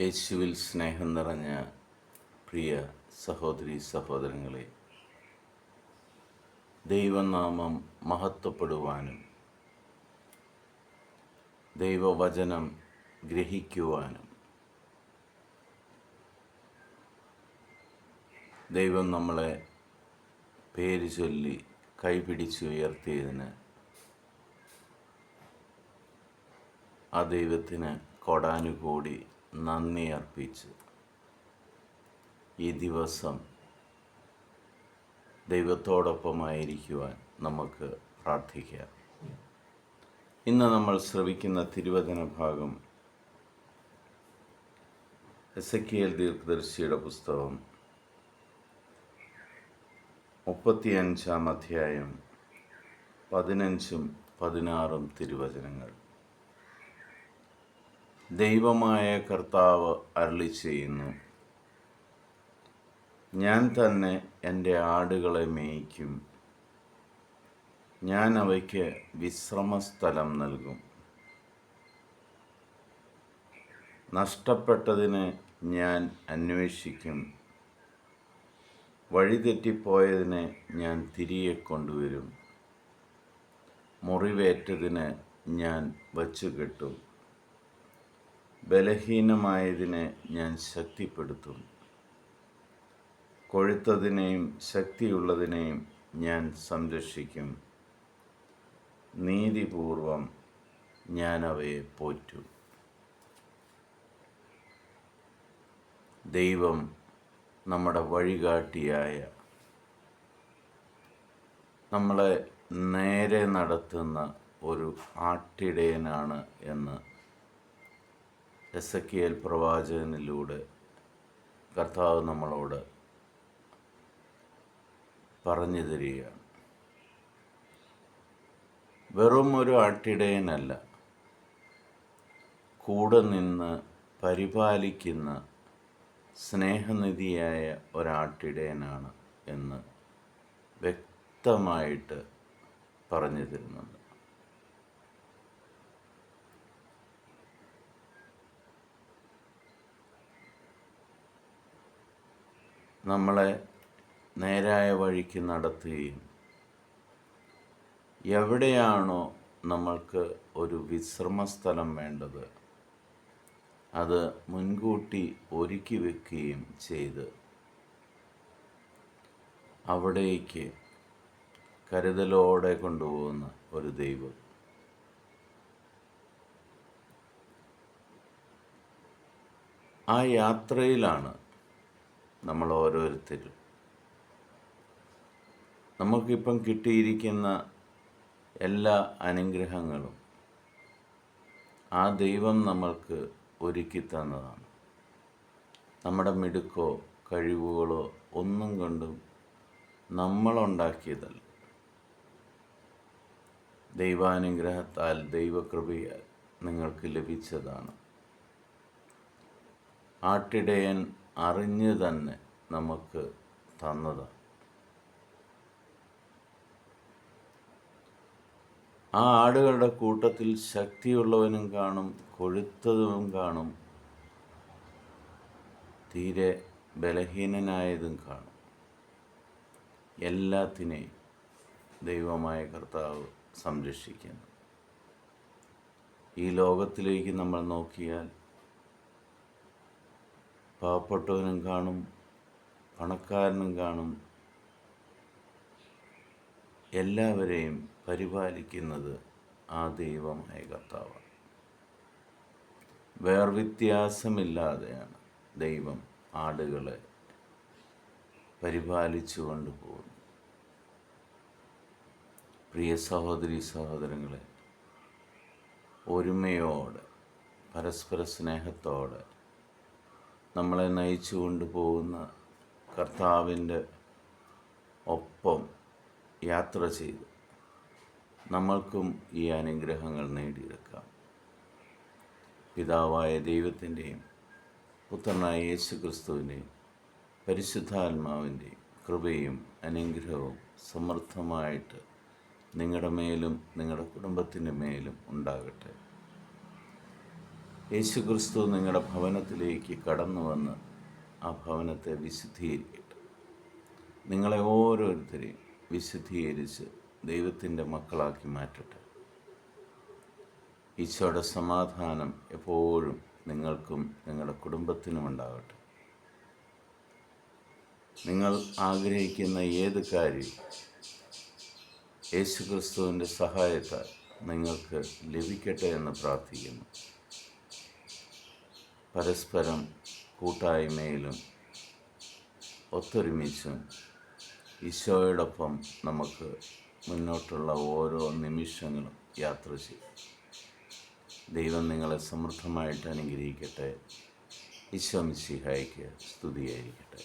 യേശുവിൽ സ്നേഹം നിറഞ്ഞ പ്രിയ സഹോദരി സഹോദരങ്ങളെ, ദൈവനാമം മഹത്വപ്പെടുവാനും ദൈവവചനം ഗ്രഹിക്കുവാനും ദൈവം നമ്മളെ പേര് ചൊല്ലി കൈപിടിച്ചുയർത്തിയതിന് ആ ദൈവത്തിന് കോടാനുകോടി നന്ദി അർപ്പിച്ച് ഈ ദിവസം ദൈവത്തോടൊപ്പമായിരിക്കുവാൻ നമുക്ക് പ്രാർത്ഥിക്കാം. ഇന്ന് നമ്മൾ ശ്രവിക്കുന്ന തിരുവചന ഭാഗം എസെക്കിയേൽ ദീർഘദർശിയുടെ പുസ്തകം 35-ാം അധ്യായം 15-ഉം 16-ഉം തിരുവചനങ്ങൾ. ദൈവമായ കർത്താവ് അരുളി ചെയ്യുന്നു, ഞാൻ തന്നെ എൻ്റെ ആടുകളെ മേയ്ക്കും, ഞാൻ അവയ്ക്ക് വിശ്രമസ്ഥലം നൽകും. നഷ്ടപ്പെട്ടതിനെ ഞാൻ അന്വേഷിക്കും, വഴിതെറ്റിപ്പോയതിനെ ഞാൻ തിരികെ കൊണ്ടുവരും, മുറിവേറ്റതിന് ഞാൻ വച്ചുകെട്ടും, ബലഹീനമായതിനെ ഞാൻ ശക്തിപ്പെടുത്തും, കൊഴുത്തതിനെയും ശക്തിയുള്ളതിനെയും ഞാൻ സംരക്ഷിക്കും, നീതിപൂർവം ഞാൻ അവയെ പോറ്റും. ദൈവം നമ്മുടെ വഴികാട്ടിയായ, നമ്മളെ നേരെ നടത്തുന്ന ഒരു ആട്ടിടയനാണ് എന്ന് എസെക്കിയേൽ പ്രവാചകനിലൂടെ കർത്താവ് നമ്മളോട് പറഞ്ഞു തരികയാണ്. വെറും ഒരു ആട്ടിടയനല്ല, കൂടെ നിന്ന് പരിപാലിക്കുന്ന സ്നേഹനിധിയായ ഒരാട്ടിടയനാണ് എന്ന് വ്യക്തമായിട്ട് പറഞ്ഞു തരുന്നുണ്ട്. നമ്മളെ നേരായ വഴിക്ക് നടത്തുകയും എവിടെയാണോ നമ്മൾക്ക് ഒരു വിശ്രമസ്ഥലം വേണ്ടത് അത് മുൻകൂട്ടി ഒരുക്കി വെക്കുകയും ചെയ്ത് അവിടേക്ക് കരുതലോടെ കൊണ്ടുപോകുന്ന ഒരു ദൈവം. ആ യാത്രയിലാണ് നമ്മൾ ഓരോരുത്തരും. നമുക്കിപ്പം കിട്ടിയിരിക്കുന്ന എല്ലാ അനുഗ്രഹങ്ങളും ആ ദൈവം നമ്മൾക്ക് ഒരുക്കി തന്നതാണ്. നമ്മുടെ മിടുക്കോ കഴിവുകളോ ഒന്നും കൊണ്ടും നമ്മളുണ്ടാക്കിയതല്ല. ദൈവാനുഗ്രഹത്താൽ, ദൈവകൃപയാൽ നിങ്ങൾക്ക് ലഭിച്ചതാണ്. ആട്ടിടയൻ അറിഞ്ഞു തന്നെ നമുക്ക് തന്നതാണ്. ആ ആടുകളുടെ കൂട്ടത്തിൽ ശക്തിയുള്ളവനും കാണും, കൊഴുത്തതും കാണും, തീരെ ബലഹീനനായതും കാണും. എല്ലാത്തിനെയും ദൈവമായ കർത്താവ് സംരക്ഷിക്കുന്നു. ഈ ലോകത്തിലേക്ക് നമ്മൾ നോക്കിയാൽ പാവപ്പെട്ടവനും കാണും, പണക്കാരനും കാണും. എല്ലാവരെയും പരിപാലിക്കുന്നത് ആ ദൈവമായ കർത്താവാണ്. വേർവ്യത്യാസമില്ലാതെയാണ് ദൈവം ആടുകളെ പരിപാലിച്ചു കൊണ്ടുപോകുന്നത്. പ്രിയ സഹോദരി സഹോദരങ്ങളെ, ഒരുമയോടെ പരസ്പര സ്നേഹത്തോടെ നമ്മളെ നയിച്ചു കൊണ്ടുപോകുന്ന കർത്താവിൻ്റെ ഒപ്പം യാത്ര ചെയ്ത് നമ്മൾക്കും ഈ അനുഗ്രഹങ്ങൾ നേടിയെടുക്കാം. പിതാവായ ദൈവത്തിൻ്റെയും പുത്രനായ യേശു ക്രിസ്തുവിൻ്റെയും പരിശുദ്ധാത്മാവിൻ്റെയും കൃപയും അനുഗ്രഹവും സമൃദ്ധമായിട്ട് നിങ്ങളുടെ മേലും നിങ്ങളുടെ കുടുംബത്തിൻ്റെ മേലും ഉണ്ടാകട്ടെ. യേശുക്രിസ്തു നിങ്ങളുടെ ഭവനത്തിലേക്ക് കടന്നു വന്ന് ആ ഭവനത്തെ വിശുദ്ധീകരിക്കട്ടെ. നിങ്ങളെ ഓരോരുത്തരെയും വിശുദ്ധീകരിച്ച് ദൈവത്തിൻ്റെ മക്കളാക്കി മാറ്റട്ടെ. ഈശോയുടെ സമാധാനം എപ്പോഴും നിങ്ങൾക്കും നിങ്ങളുടെ കുടുംബത്തിനും ഉണ്ടാകട്ടെ. നിങ്ങൾ ആഗ്രഹിക്കുന്ന ഏത് കാര്യവും യേശുക്രിസ്തുവിൻ്റെ സഹായത്താൽ നിങ്ങൾക്ക് ലഭിക്കട്ടെ എന്ന് പ്രാർത്ഥിക്കുന്നു. പരസ്പരം കൂട്ടായ്മയിലും ഒത്തൊരുമിച്ചും ഈശോയോടൊപ്പം നമുക്ക് മുന്നോട്ടുള്ള ഓരോ നിമിഷങ്ങളും യാത്ര ചെയ്യും. ദൈവം നിങ്ങളെ സമൃദ്ധമായിട്ട് അനുഗ്രഹിക്കട്ടെ. ഈശോ മിശിഹായ്ക്ക് സ്തുതിയായിരിക്കട്ടെ.